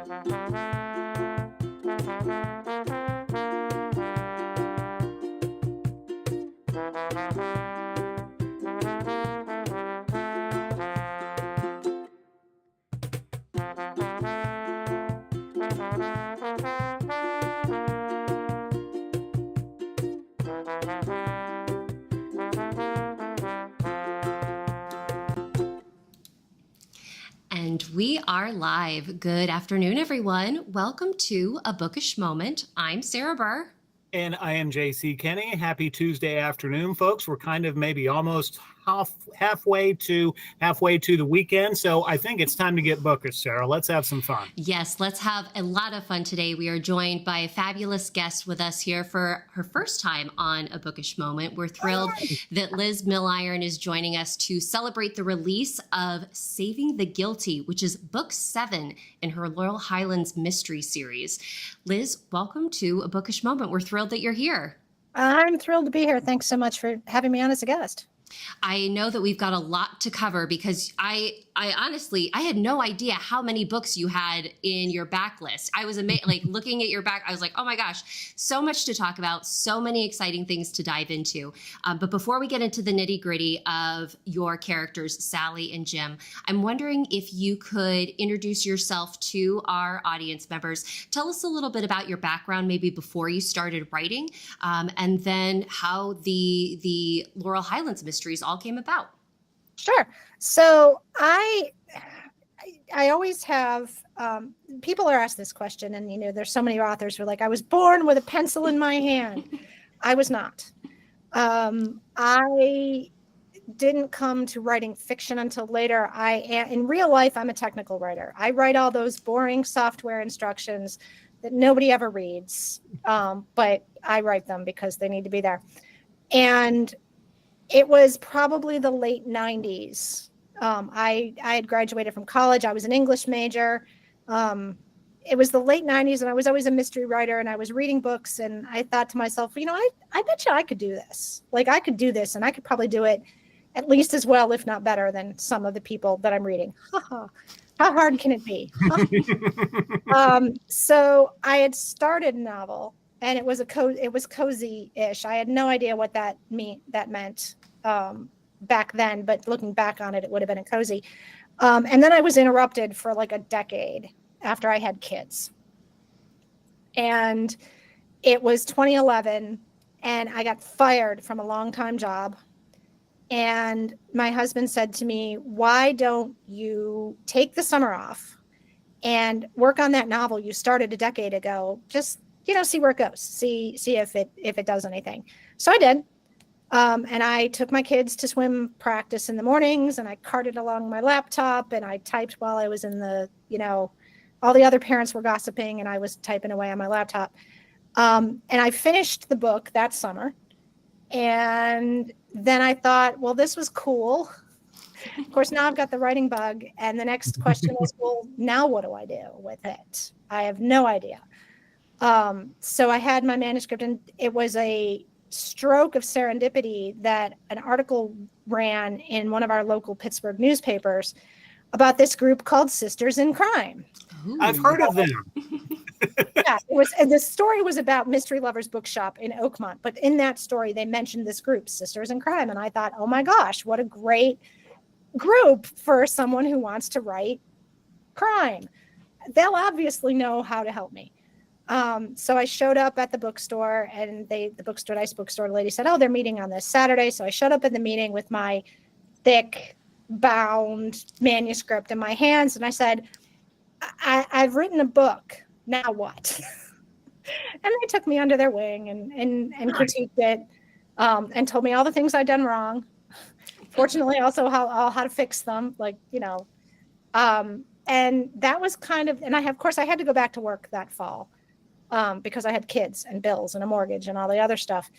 And we are live. Good afternoon, everyone. Welcome to A Bookish Moment. I'm Sarah Burr. And I am JC Kenny. Happy Tuesday afternoon, folks. We're kind of maybe almost halfway to the weekend. So I think it's time to get bookish, Sarah. Let's have some fun. Yes, let's have a lot of fun today. We are joined by a fabulous guest with us here for her first time on A Bookish Moment. We're thrilled that Liz Milliron is joining us to celebrate the release of Saving the Guilty, which is book 7 in her Laurel Highlands Mysteries series. Liz, welcome to A Bookish Moment. We're thrilled that you're here. I'm thrilled to be here. Thanks so much for having me on as a guest. I know that we've got a lot to cover because I honestly, I had no idea how many books you had in your backlist. I was amazed, like looking at your back, I was like, oh my gosh, so much to talk about, so many exciting things to dive into. But before we get into the nitty gritty of your characters, Sally and Jim, I'm wondering if you could introduce yourself to our audience members. Tell us a little bit about your background, maybe before you started writing, and then how the Laurel Highlands Mysteries all came about. Sure. So I always have, people are asked this question, and, you know, there's so many authors who are like, I was born with a pencil in my hand. I was not. I didn't come to writing fiction until later. In real life, I'm a technical writer. I write all those boring software instructions that nobody ever reads, but I write them because they need to be there. And it was probably the late 90s. I had graduated from college. I was an English major. It was the late 90s, and I was always a mystery writer, and I was reading books, and I thought to myself, you know, I bet you I could do this. Like, I could do this, and I could probably do it at least as well, if not better, than some of the people that I'm reading. How hard can it be? So I had started a novel, and it was cozy-ish. I had no idea what that meant back then, but looking back on it, it would have been a cozy. And then I was interrupted for like a decade after I had kids. And it was 2011, and I got fired from a long-time job. And my husband said to me, why don't you take the summer off and work on that novel you started a decade ago? Just, you know, see where it goes. See if it does anything. So I did. And I took my kids to swim practice in the mornings, and I carted along my laptop, and I typed while I was in the, you know, all the other parents were gossiping, and I was typing away on my laptop. And I finished the book that summer. And then I thought, well, this was cool. Of course, now I've got the writing bug. And the next question was, well, now what do I do with it? I have no idea. So I had my manuscript, and it was a stroke of serendipity that an article ran in one of our local Pittsburgh newspapers about this group called Sisters in Crime. Ooh. I've heard of them. Yeah, it was. And the story was about Mystery Lovers Bookshop in Oakmont, but in that story, they mentioned this group, Sisters in Crime, and I thought, oh my gosh, what a great group for someone who wants to write crime. They'll obviously know how to help me. So I showed up at the bookstore, and the nice bookstore lady said, oh, they're meeting on this Saturday. So I showed up at the meeting with my thick bound manuscript in my hands. And I said, I've written a book. Now what? And they took me under their wing and critiqued it, and told me all the things I'd done wrong. Fortunately, also how to fix them, like, you know. And that was kind of, and of course, I had to go back to work that fall. Because I had kids and bills and a mortgage and all the other stuff.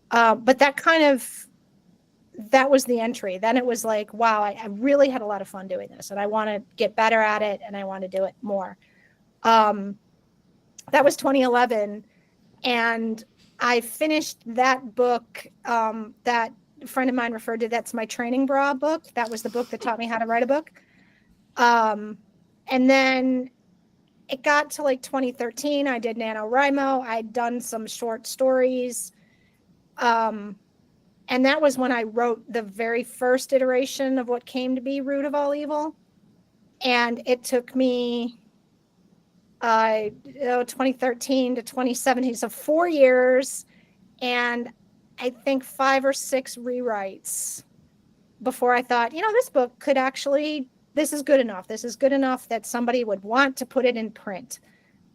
But that was the entry. Then it was like, wow, I really had a lot of fun doing this, and I want to get better at it, and I want to do it more. That was 2011. And I finished that book that a friend of mine referred to. That's my training bra book. That was the book that taught me how to write a book. And then it got to like 2013. I did NaNoWriMo. I'd done some short stories. And that was when I wrote the very first iteration of what came to be Root of All Evil. And it took me 2013 to 2017, so 4 years, and I think 5 or 6 rewrites before I thought, this book could actually, this is good enough. This is good enough that somebody would want to put it in print.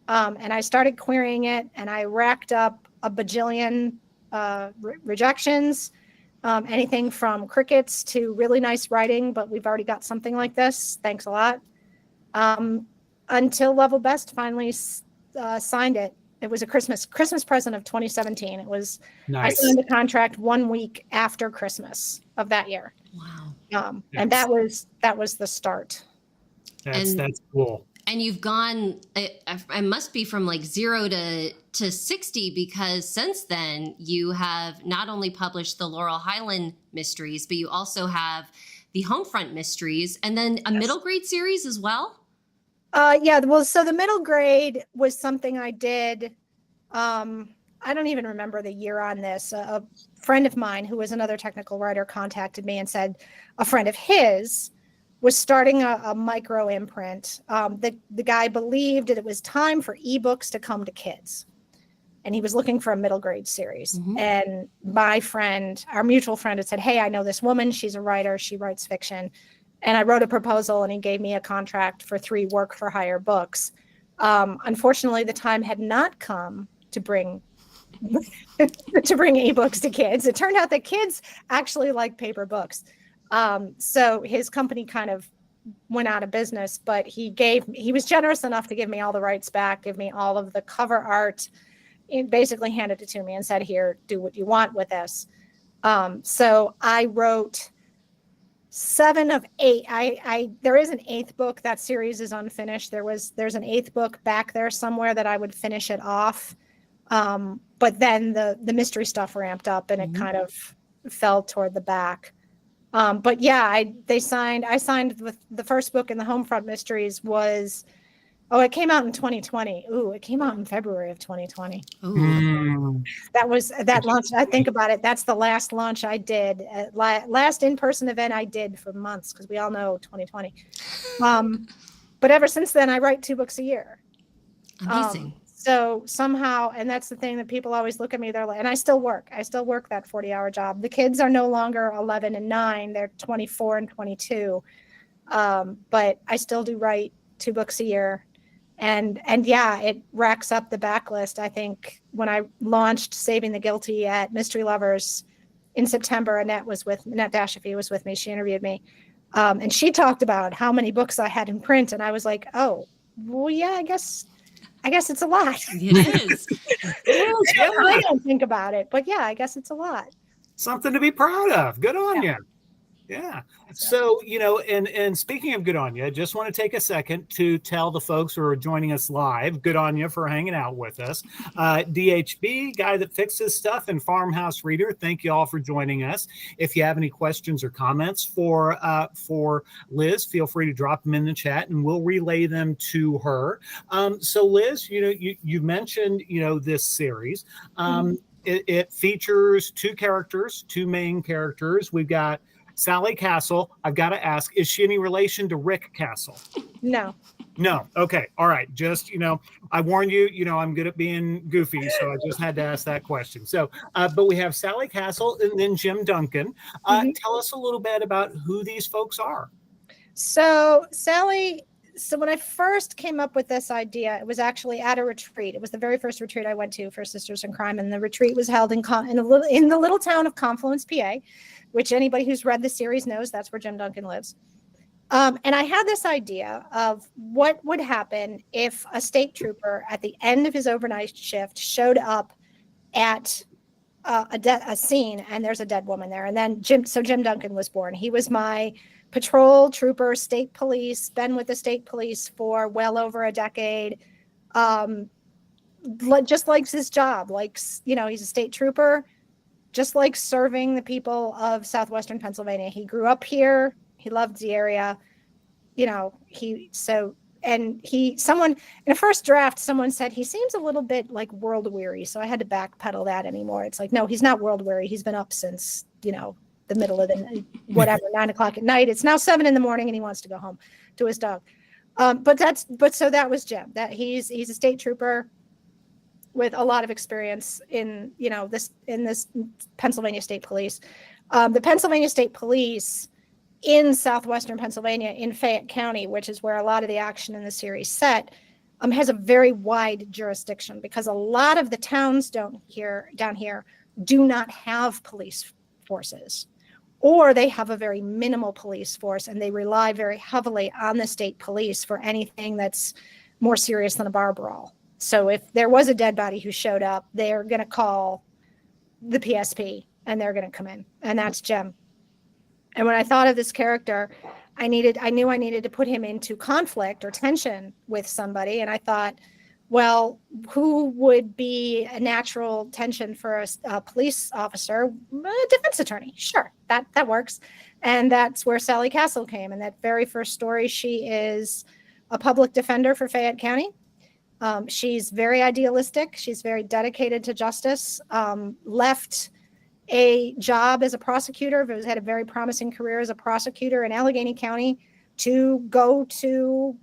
And I started querying it, and I racked up a bajillion rejections, anything from crickets to really nice writing, but we've already got something like this. Thanks a lot. Until Level Best finally signed it. It was a Christmas present of 2017. It was, Nice. I signed the contract 1 week after Christmas of that year. Wow. And that was the start. That's cool. And you've gone, it must be from like 0 to 60, because since then you have not only published the Laurel Highlands Mysteries, but you also have the Homefront Mysteries, and then a middle grade series as well. Yeah, well, so the middle grade was something I did. I don't even remember the year on this. A friend of mine who was another technical writer contacted me and said a friend of his was starting a micro imprint. The guy believed that it was time for ebooks to come to kids, and he was looking for a middle grade series. Mm-hmm. And my friend, our mutual friend, had said, "Hey, I know this woman. She's a writer. She writes fiction." And I wrote a proposal, and he gave me a contract for 3 work for hire books. Unfortunately, the time had not come to bring ebooks to kids. It turned out that kids actually like paper books. So his company kind of went out of business, but he was generous enough to give me all the rights back, give me all of the cover art, and basically handed it to me and said, "Here, do what you want with this." So I wrote 7 of 8. There is an 8th book. That series is unfinished. There's an 8th book back there somewhere that I would finish it off. But then the mystery stuff ramped up, and it kind of fell toward the back. But yeah, I signed with the first book in the Homefront Mysteries was, it came out in 2020. Ooh, it came out in February of 2020. Ooh. That was that launch. I think about it. That's the last launch I did, last in-person event I did for months, because we all know 2020. But ever since then, I write 2 books a year. Amazing. So somehow, and that's the thing that people always look at me, they're like, and I still work that 40-hour job. The kids are no longer 11 and 9, they're 24 and 22. But I still do write 2 books a year. And yeah, it racks up the backlist. I think when I launched Saving the Guilty at Mystery Lovers in September, Annette Dashafee was with me. She interviewed me. And she talked about how many books I had in print. And I was like, oh, well, yeah, I guess it's a lot. It is. I don't think about it, but yeah, I guess it's a lot. Something to be proud of. Good on you. Yeah. So, and speaking of good on you, I just want to take a second to tell the folks who are joining us live, good on you for hanging out with us. DHB, guy that fixes stuff, and Farmhouse Reader, thank you all for joining us. If you have any questions or comments for Liz, feel free to drop them in the chat and we'll relay them to her. So Liz, you mentioned, this series. It features 2 main characters. We've got Sally Castle. I've got to ask, is she any relation to Rick Castle? No. Okay. All right. Just, I warned you, I'm good at being goofy, so I just had to ask that question. So, but we have Sally Castle and then Jim Duncan. Tell us a little bit about who these folks are. So when I first came up with this idea, it was actually at a retreat. It was the very first retreat I went to for Sisters in Crime, and the retreat was held in the little town of Confluence, PA, which anybody who's read the series knows that's where Jim Duncan lives. And I had this idea of what would happen if a state trooper at the end of his overnight shift showed up at a scene and there's a dead woman there. And then Jim Duncan was born. He was my patrol trooper, state police, been with the state police for well over a decade. Just likes his job. He's a state trooper, just likes serving the people of southwestern Pennsylvania. He grew up here. He loved the area. So and someone in a first draft, someone said he seems a little bit like world weary. So I had to backpedal that anymore. It's like, no, he's not world weary. He's been up since, the middle of the whatever, 9 o'clock at night. It's now 7 a.m. and he wants to go home to his dog. So that was Jim, that he's a state trooper with a lot of experience in this Pennsylvania State Police. The Pennsylvania State Police in southwestern Pennsylvania, in Fayette County, which is where a lot of the action in the series set, has a very wide jurisdiction, because a lot of the towns down here do not have police forces, or they have a very minimal police force, and they rely very heavily on the state police for anything that's more serious than a bar brawl. So if there was a dead body who showed up, they're going to call the PSP and they're going to come in, and that's Jim. And when I thought of this character, I knew I needed to put him into conflict or tension with somebody. And I thought, well, who would be a natural tension for a police officer? A defense attorney. Sure, that works. And that's where Sally Castle came. In that very first story, she is a public defender for Fayette County. She's very idealistic. She's very dedicated to justice. Left a job as a prosecutor, but had a very promising career as a prosecutor in Allegheny County, to go to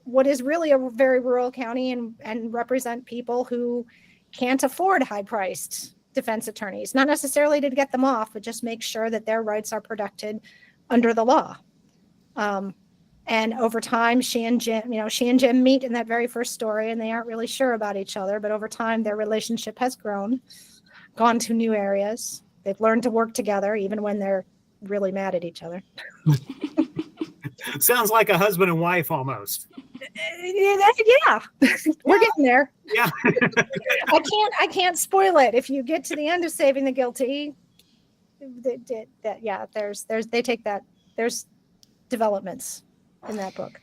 what is really a very rural county and represent people who can't afford high-priced defense attorneys. Not necessarily to get them off, but just make sure that their rights are protected under the law. And over time, she and Jim meet in that very first story, and they aren't really sure about each other. But over time, their relationship has grown, gone to new areas. They've learned to work together, even when they're really mad at each other. Sounds like a husband and wife almost. Yeah, we're getting there. Yeah. I can't spoil it. If you get to the end of Saving the Guilty, there's developments in that book.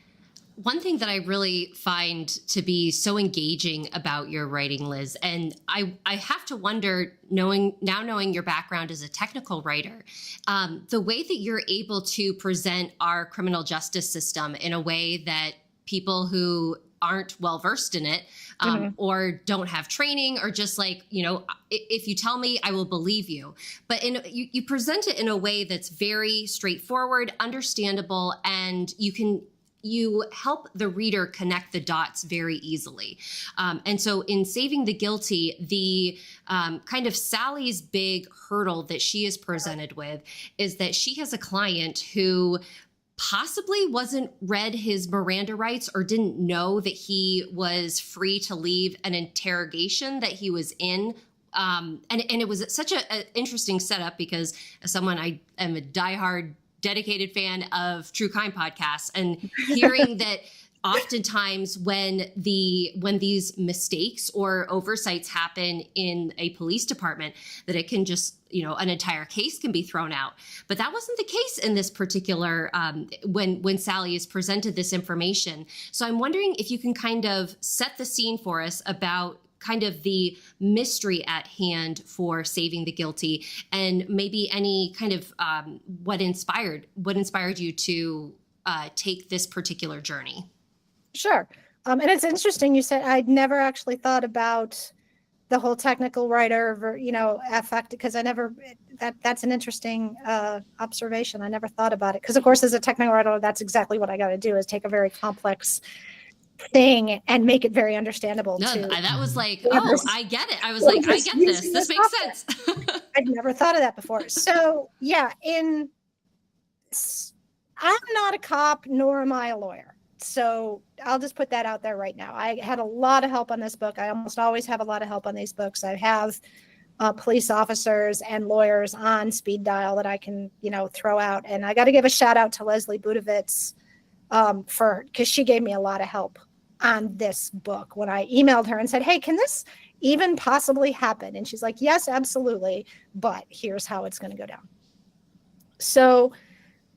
One thing that I really find to be so engaging about your writing, Liz, and I have to wonder, knowing your background as a technical writer, the way that you're able to present our criminal justice system in a way that people who aren't well versed in it, or don't have training, or just like, if you tell me, I will believe you. But you present it in a way that's very straightforward, understandable, and you help the reader connect the dots very easily. And so in Saving the Guilty, the kind of Sally's big hurdle that she is presented with is that she has a client who possibly wasn't read his Miranda rights or didn't know that he was free to leave an interrogation that he was in. And it was such an interesting setup, because as someone, I am a diehard dedicated fan of true crime podcasts, and hearing that oftentimes when these mistakes or oversights happen in a police department, that it can just, an entire case can be thrown out. But that wasn't the case in this particular, when Sally is presented this information. So I'm wondering if you can kind of set the scene for us about kind of the mystery at hand for Saving the Guilty, and maybe any kind of what inspired you to take this particular journey. Sure. And it's interesting you said I'd never actually thought about the whole technical writer, effect, because that's an interesting observation. I never thought about it, because of course, as a technical writer, that's exactly what I got to do, is take a very complex thing and make it very understandable. That was like, I get it. I was like, I get this. This makes sense. I'd never thought of that before. So yeah, I'm not a cop, nor am I a lawyer. So I'll just put that out there right now. I had a lot of help on this book. I almost always have a lot of help on these books. I have police officers and lawyers on speed dial that I can, throw out. And I got to give a shout out to Leslie Budovitz because she gave me a lot of help on this book. When I emailed her and said, hey, can this even possibly happen? And she's like, yes, absolutely. But here's how it's going to go down. So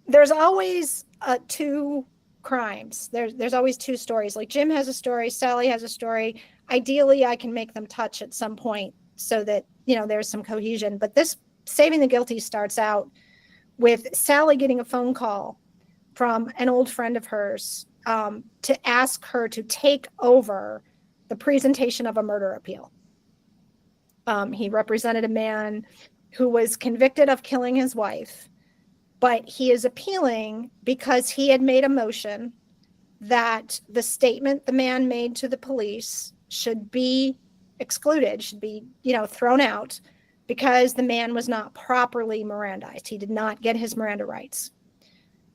there's always two crimes. There's always two stories. Like Jim has a story, Sally has a story. Ideally, I can make them touch at some point so that, there's some cohesion. But this Saving the Guilty starts out with Sally getting a phone call from an old friend of hers to ask her to take over the presentation of a murder appeal. He represented a man who was convicted of killing his wife, but he is appealing because he had made a motion that the statement the man made to the police should be excluded, should be, thrown out, because the man was not properly Mirandized. He did not get his Miranda rights.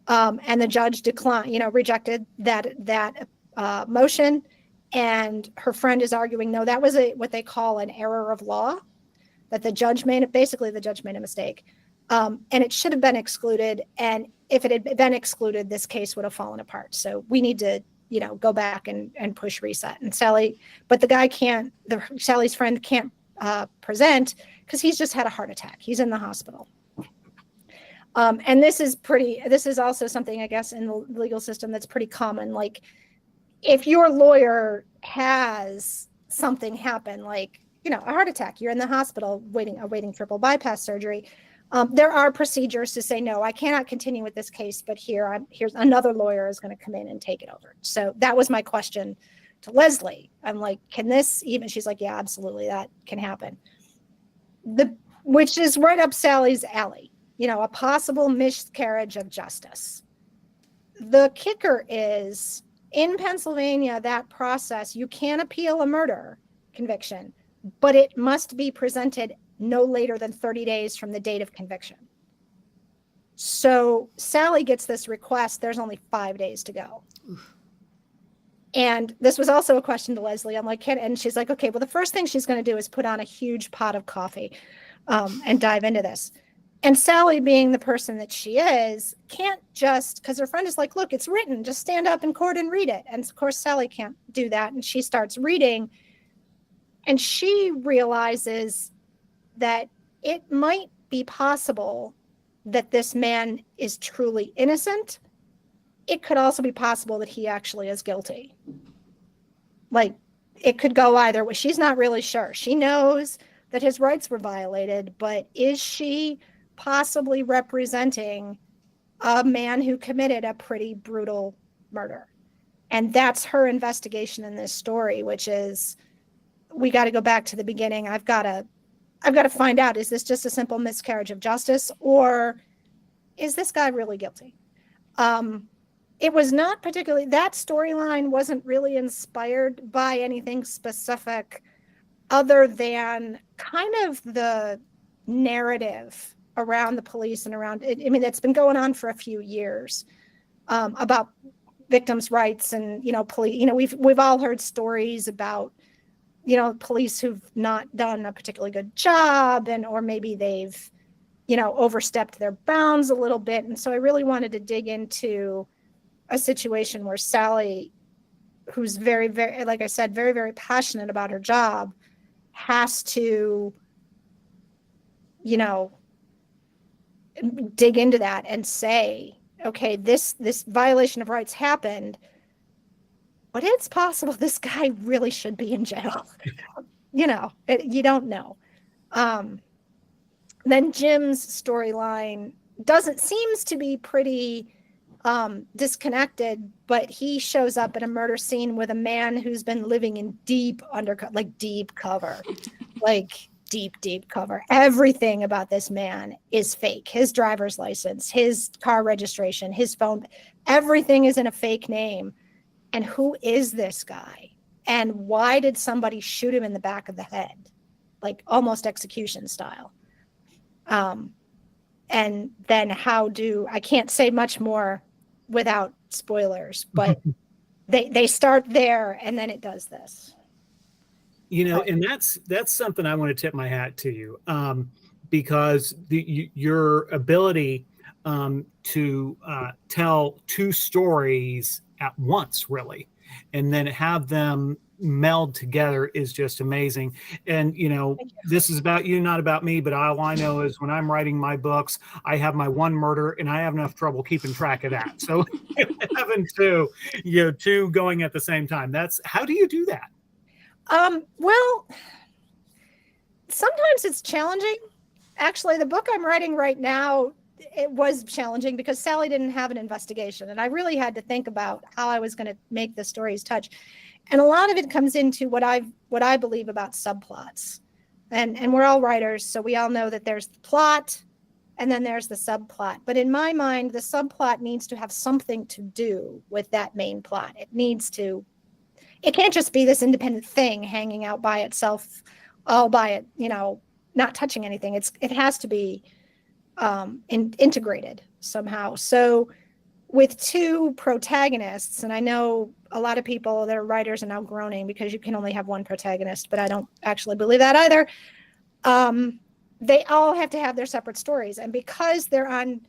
And the judge rejected that motion. And her friend is arguing, no, that was what they call an error of law, that the judge made a mistake. And it should have been excluded. And if it had been excluded, this case would have fallen apart. So we need to, go back and push reset. And Sally's friend can't present because he's just had a heart attack. He's in the hospital. And this is also something, I guess, in the legal system that's pretty common. Like, if your lawyer has something happen, like, a heart attack, you're in the hospital awaiting triple bypass surgery, there are procedures to say, no, I cannot continue with this case, but here's another lawyer is going to come in and take it over. So that was my question to Leslie. I'm like, can this even? She's like, yeah, absolutely, that can happen. Which is right up Sally's alley, a possible miscarriage of justice. The kicker is, in Pennsylvania, that process, you can appeal a murder conviction, but it must be presented no later than 30 days from the date of conviction. So Sally gets this request. There's only 5 days to go. Oof. And this was also a question to Leslie. I'm like, and she's like, okay, well, the first thing she's going to do is put on a huge pot of coffee and dive into this. And Sally, being the person that she is, can't just, because her friend is like, look, it's written, just stand up in court and read it. And of course, Sally can't do that. And she starts reading, and she realizes that it might be possible that this man is truly innocent. It could also be possible that he actually is guilty. Like, it could go either way. She's not really sure. She knows that his rights were violated, but is she possibly representing a man who committed a pretty brutal murder? And that's her investigation in this story, which is, we got to go back to the beginning. I've got to find out, is this just a simple miscarriage of justice, or is this guy really guilty? It was not particularly, that storyline wasn't really inspired by anything specific other than kind of the narrative around the police and around it. I mean, it's been going on for a few years about victims' rights and, police, we've all heard stories about, police who've not done a particularly good job, or maybe they've, overstepped their bounds a little bit. And so I really wanted to dig into a situation where Sally, who's very, very, like I said, very, very passionate about her job, has to, dig into that and say, okay, this violation of rights happened, but it's possible this guy really should be in jail. You don't know. Then Jim's storyline seems to be pretty disconnected, but he shows up at a murder scene with a man who's been living in deep cover. Everything about this man is fake. His driver's license, his car registration, his phone, everything is in a fake name. And who is this guy? And why did somebody shoot him in the back of the head? Like almost execution style. And then I can't say much more without spoilers, but they start there and then it does this. And that's something I want to tip my hat to you, because your ability to tell two stories at once, really, and then have them meld together is just amazing. And this is about you, not about me, but all I know is when I'm writing my books, I have my one murder and I have enough trouble keeping track of that. So having two going at the same time, how do you do that? Well, sometimes it's challenging. Actually, the book I'm writing right now it was challenging because Sally didn't have an investigation. And I really had to think about how I was going to make the stories touch. And a lot of it comes into what I believe about subplots. And we're all writers, so we all know that there's the plot and then there's the subplot. But in my mind, the subplot needs to have something to do with that main plot. It can't just be this independent thing hanging out by itself, all by it, not touching anything. It has to be integrated somehow. So with two protagonists, and I know a lot of people that are writers are now groaning because you can only have one protagonist, but I don't actually believe that either. They all have to have their separate stories. And because they're on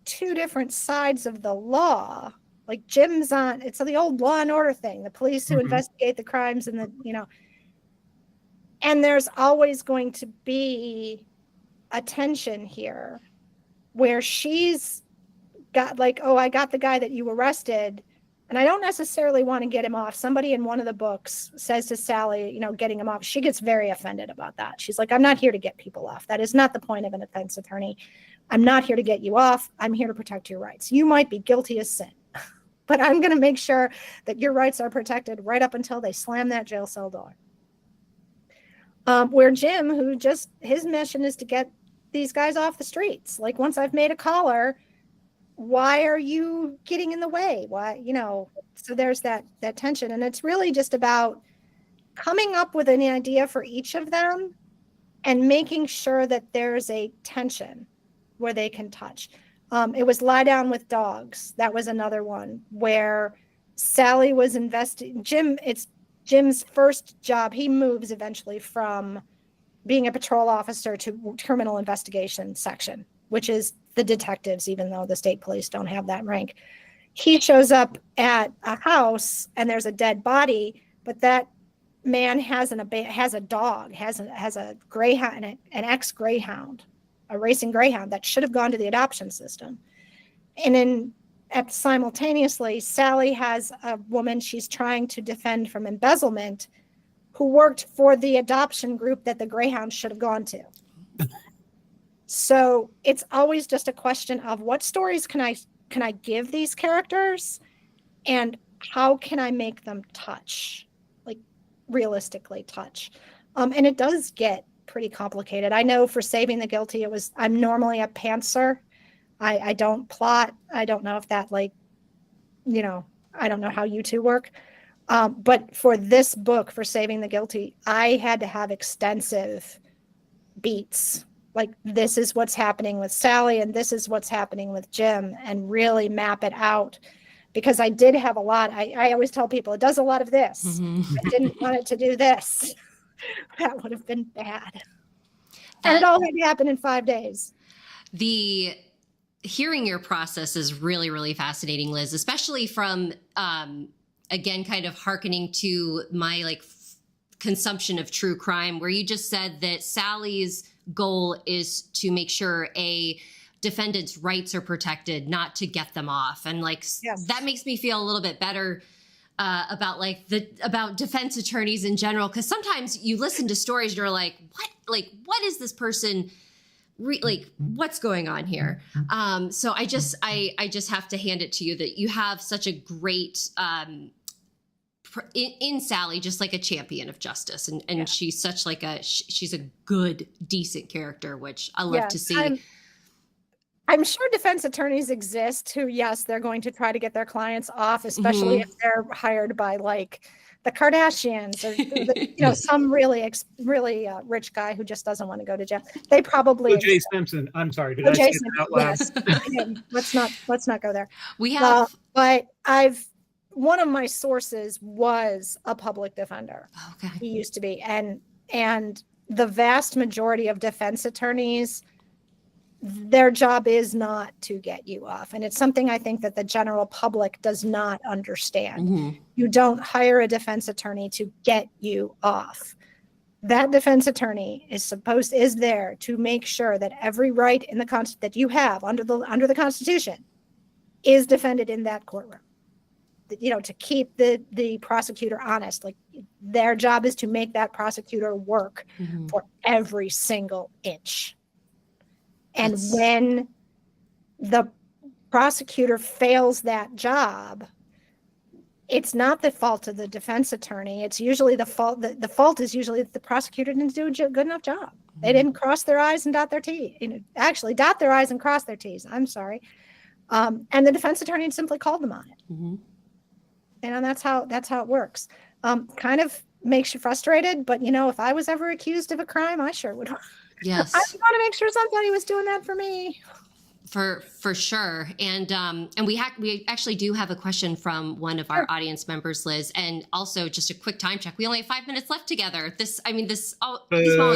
two different sides of the law, like Jim's on, it's the old Law and Order thing, the police who investigate the crimes and and there's always going to be a tension here where she's got like, oh, I got the guy that you arrested, and I don't necessarily want to get him off. Somebody in one of the books says to Sally, getting him off. She gets very offended about that. She's like, I'm not here to get people off. That is not the point of an defense attorney. I'm not here to get you off. I'm here to protect your rights. You might be guilty as sin, but I'm going to make sure that your rights are protected right up until they slam that jail cell door. Where Jim, his mission is to get these guys off the streets. Like, once I've made a caller, why are you getting in the way? Why, so there's that tension. And it's really just about coming up with an idea for each of them and making sure that there's a tension where they can touch. It was Lie Down with Dogs. That was another one where Sally was it's Jim's first job. He moves eventually from being a patrol officer to criminal investigation section, which is the detectives, even though the state police don't have that rank. He shows up at a house and there's a dead body, but that man has a dog, has a greyhound, an ex-greyhound, a racing greyhound that should have gone to the adoption system. And simultaneously, Sally has a woman she's trying to defend from embezzlement who worked for the adoption group that the greyhound should have gone to. So it's always just a question of what stories can I give these characters, and how can I make them touch, like realistically touch. And it does get pretty complicated. I know for Saving the Guilty, I'm normally a pantser. I don't plot. I don't know if that I don't know how you two work. But for this book, for Saving the Guilty, I had to have extensive beats. Like, this is what's happening with Sally and this is what's happening with Jim, and really map it out, because I did have a lot. I always tell people it does a lot of this. Mm-hmm. I didn't want it to do this. That would have been bad. And it all had to happen in 5 days. Hearing your process is really, really fascinating, Liz, especially from, again, kind of hearkening to my consumption of true crime, where you just said that Sally's goal is to make sure a defendant's rights are protected, not to get them off. And yes. That makes me feel a little bit better about about defense attorneys in general, because sometimes you listen to stories and you're like, what is this person what's going on here? So I just have to hand it to you that you have such a great in Sally, just like a champion of justice, and yeah. She's such she's a good, decent character, which I love to see. I'm sure defense attorneys exist who, yes, they're going to try to get their clients off, especially if they're hired by the Kardashians or some really rich guy who just doesn't want to go to jail. They probably O.J. Simpson. I'm sorry, did I say that out loud? Yes. Let's not go there. We have, but one of my sources was a public defender. Okay. He used to be, and the vast majority of defense attorneys, their job is not to get you off. And it's something I think that the general public does not understand. Mm-hmm. You don't hire a defense attorney to get you off. That defense attorney is there to make sure that every right in the that you have under the Constitution is defended in that courtroom. To keep the prosecutor honest. Their job is to make that prosecutor work for every single inch. And when the prosecutor fails that job, it's not the fault of the defense attorney. It's usually the fault. The fault is usually that the prosecutor didn't do a good enough job. They didn't cross their I's and dot their T's. Actually, dot their I's and cross their T's. I'm sorry. And the defense attorney simply called them on it. Mm-hmm. And that's how it works. Kind of makes you frustrated, but if I was ever accused of a crime, I sure would. Yes. I want to make sure somebody was doing that for me. For sure. And we actually do have a question from one of our audience members, Liz, and also just a quick time check. We only have 5 minutes left together. These moments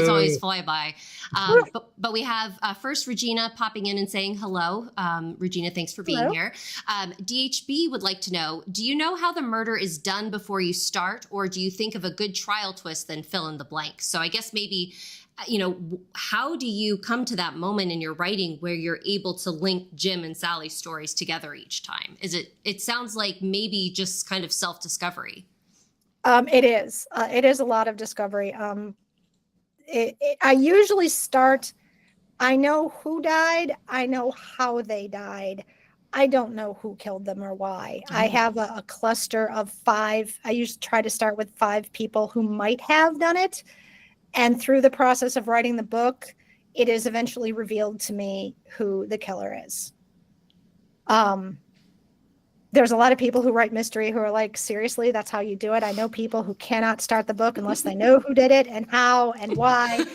always fly by. But we have first Regina popping in and saying hello. Regina, thanks for being here. DHB would like to know, do you know how the murder is done before you start, or do you think of a good trial twist, then fill in the blank? So I guess maybe, how do you come to that moment in your writing where you're able to link Jim and Sally's stories together each time? It sounds like maybe just kind of self-discovery. It is a lot of discovery. I usually start, I know who died. I know how they died. I don't know who killed them or why. I have a cluster of 5. I usually try to start with 5 people who might have done it. And through the process of writing the book, it is eventually revealed to me who the killer is. There's a lot of people who write mystery who are like, seriously, that's how you do it? I know people who cannot start the book unless they know who did it and how and why.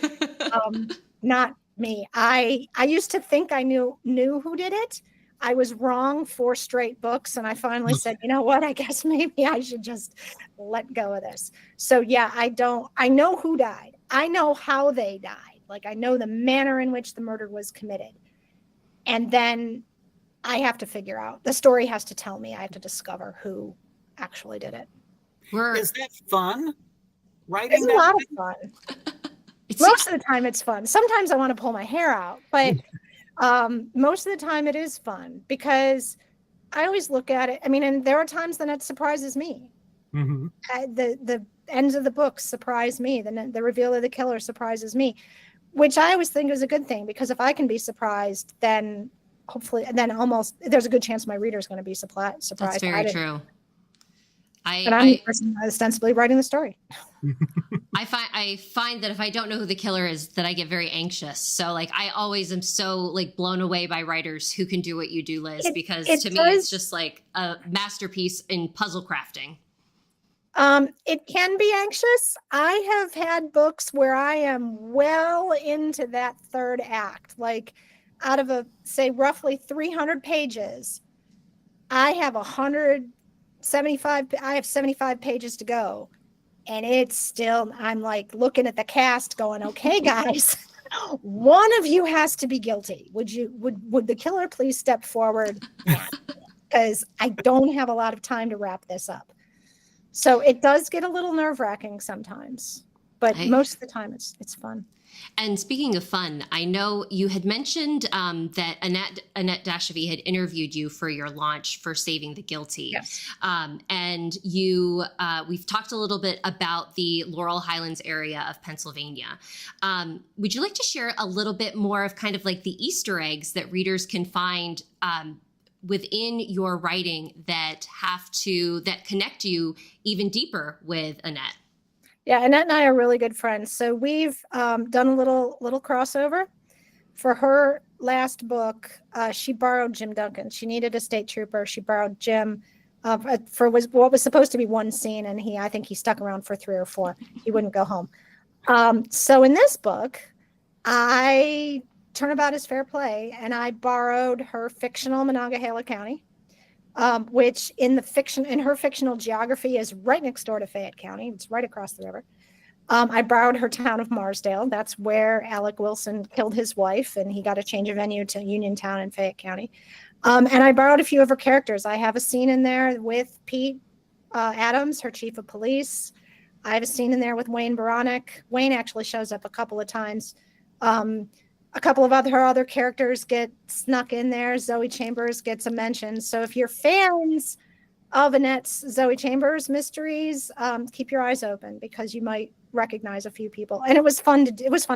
Not me. I used to think I knew who did it. I was wrong 4 straight books. And I finally said, you know what? I guess maybe I should just let go of this. So yeah, I know who died. I know how they died. Like I know the manner in which the murder was committed. And then I have to figure out, the story has to tell me, I have to discover who actually did it. Is that fun? Writing It's a lot of fun. Most of the time it's fun. Sometimes I want to pull my hair out, but most of the time it is fun because I always look at it. I mean, and there are times that it surprises me. Mm-hmm. The ends of the book surprise me. The reveal of the killer surprises me, which I always think is a good thing, because if I can be surprised, then hopefully, and then almost there's a good chance my reader is going to be surprised. That's very true. And I'm the person ostensibly writing the story. I find that if I don't know who the killer is, that I get very anxious. So like I always am so like blown away by writers who can do what you do, Liz, because to me it's just like a masterpiece in puzzle crafting. It can be anxious. I have had books where I am well into that 3rd act, like out of say roughly 300 pages, I have 75 pages to go. And it's still, I'm like looking at the cast going, okay, guys, one of you has to be guilty. Would the killer please step forward? Because I don't have a lot of time to wrap this up. So it does get a little nerve-wracking sometimes, but most of the time it's fun. And speaking of fun, I know you had mentioned that Annette Dashavy had interviewed you for your launch for Saving the Guilty. Yes. And we've talked a little bit about the Laurel Highlands area of Pennsylvania. Would you like to share a little bit more of kind of like the Easter eggs that readers can find within your writing that connect you even deeper with Annette? Yeah, Annette and I are really good friends. So we've done a little crossover. For her last book, she borrowed Jim Duncan. She needed a state trooper. She borrowed Jim for what was supposed to be 1 scene, and I think he stuck around for 3 or 4. He wouldn't go home. So in this book, I turnabout is fair play, and I borrowed her fictional Monongahela County, which in her fictional geography is right next door to Fayette County. It's right across the river. I borrowed her town of Marsdale. That's where Alec Wilson killed his wife, and he got a change of venue to Uniontown in Fayette County. And I borrowed a few of her characters. I have a scene in there with Pete Adams, her chief of police. I have a scene in there with Wayne Baronic. Wayne actually shows up a couple of times. A couple of other characters get snuck in there. Zoe Chambers gets a mention. So if you're fans of Annette's Zoe Chambers mysteries, keep your eyes open, because you might recognize a few people. And it was fun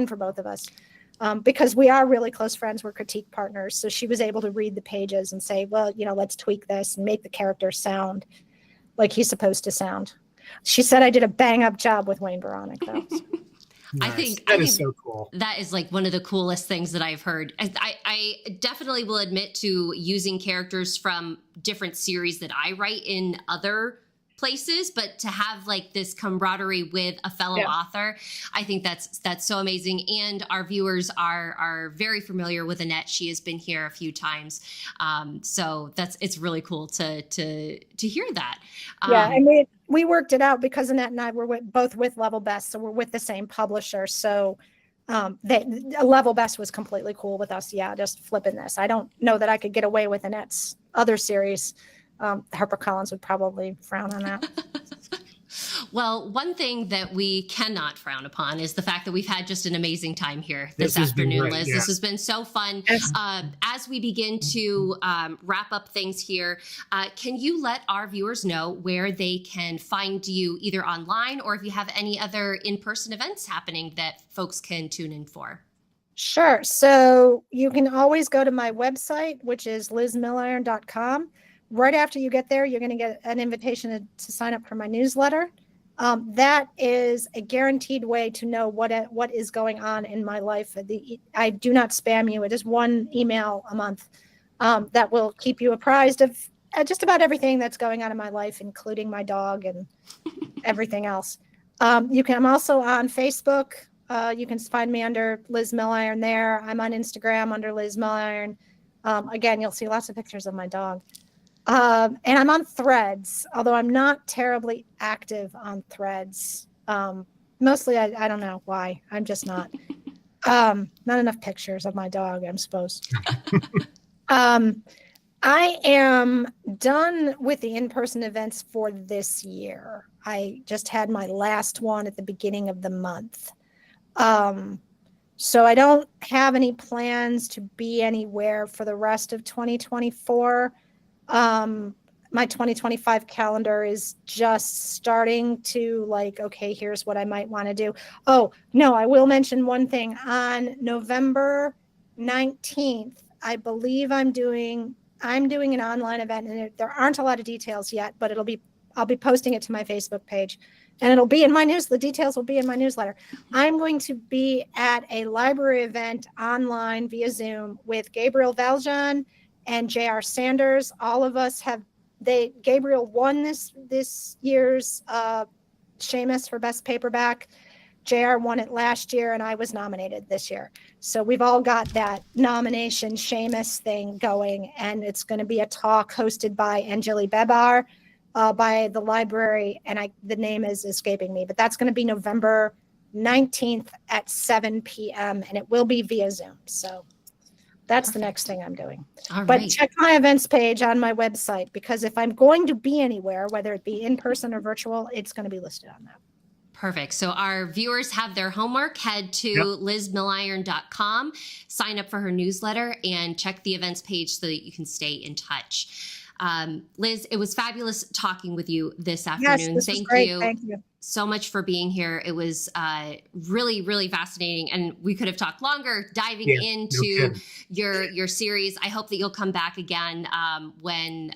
for both of us. because we are really close friends. We're critique partners. So she was able to read the pages and say, well, let's tweak this and make the character sound like he's supposed to sound. She said I did a bang up job with Wayne Veronic, though. Nice. I think that is so cool. That is like one of the coolest things that I've heard. I definitely will admit to using characters from different series that I write in other places, but to have like this camaraderie with a fellow author, I think that's so amazing. And our viewers are very familiar with Annette. She has been here a few times, so it's really cool to hear that. And we worked it out because Annette and I were both with Level Best, so we're with the same publisher. So Level Best was completely cool with us. Yeah, just flipping this. I don't know that I could get away with Annette's other series. HarperCollins would probably frown on that. Well, one thing that we cannot frown upon is the fact that we've had just an amazing time here this afternoon, Liz. This has been so fun. Yes. As we begin to wrap up things here, can you let our viewers know where they can find you either online or if you have any other in-person events happening that folks can tune in for? Sure. So you can always go to my website, which is lizmilliron.com. Right after you get there, you're going to get an invitation to sign up for my newsletter. That is a guaranteed way to know what is going on in my life. I do not spam you. It is one email a month that will keep you apprised of just about everything that's going on in my life, including my dog and everything else. I'm also on Facebook. You can find me under Liz Milliron there. I'm on Instagram under Liz Milliron. Again, you'll see lots of pictures of my dog. And I'm on Threads, although I'm not terribly active on Threads. Mostly, I don't know why. I'm just not. Not enough pictures of my dog, I'm supposed. I am done with the in-person events for this year. I just had my last one at the beginning of the month. So I don't have any plans to be anywhere for the rest of 2024. My 2025 calendar is just starting to okay, here's what I might want to do. Oh, no, I will mention one thing. On November 19th, I believe I'm doing an online event, and there aren't a lot of details yet, but I'll be posting it to my Facebook page, and it'll be in my the details will be in my newsletter. I'm going to be at a library event online via Zoom with Gabriel Valjean and J.R. Sanders. All of us Gabriel won this year's Shamus for Best Paperback. J.R. won it last year, and I was nominated this year. So we've all got that nomination Shamus thing going, and it's going to be a talk hosted by Anjali Bebar by the library, and the name is escaping me, but that's going to be November 19th at 7 p.m., and it will be via Zoom. So that's the next thing I'm doing. But check my events page on my website, because if I'm going to be anywhere, whether it be in person or virtual, it's going to be listed on that. Perfect. So our viewers have their homework. Head to lizmilliron.com, sign up for her newsletter, and check the events page so that you can stay in touch. Liz, it was fabulous talking with you this afternoon. Yes, Thank you. Thank you so much for being here. It was really, really fascinating, and we could have talked longer diving into your series. I hope that you'll come back again when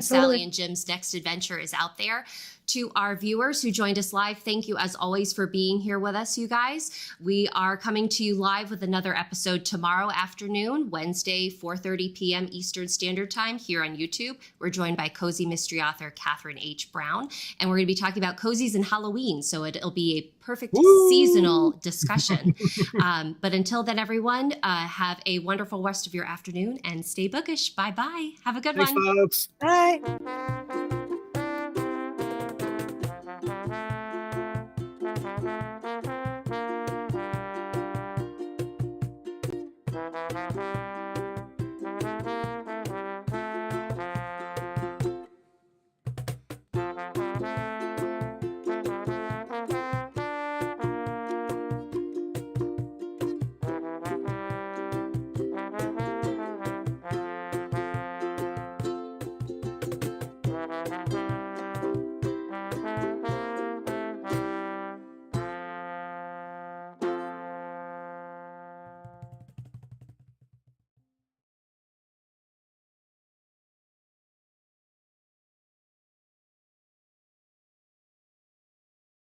Sally and Jim's next adventure is out there. To our viewers who joined us live, thank you as always for being here with us, you guys. We are coming to you live with another episode tomorrow afternoon, Wednesday, 4:30 p.m. Eastern Standard Time here on YouTube. We're joined by cozy mystery author Catherine H. Brown, and we're going to be talking about cozies and Halloween, so it'll be a perfect seasonal discussion. But until then, everyone, have a wonderful rest of your afternoon and stay bookish. Bye-bye. Have a good one. Thanks, folks. Bye.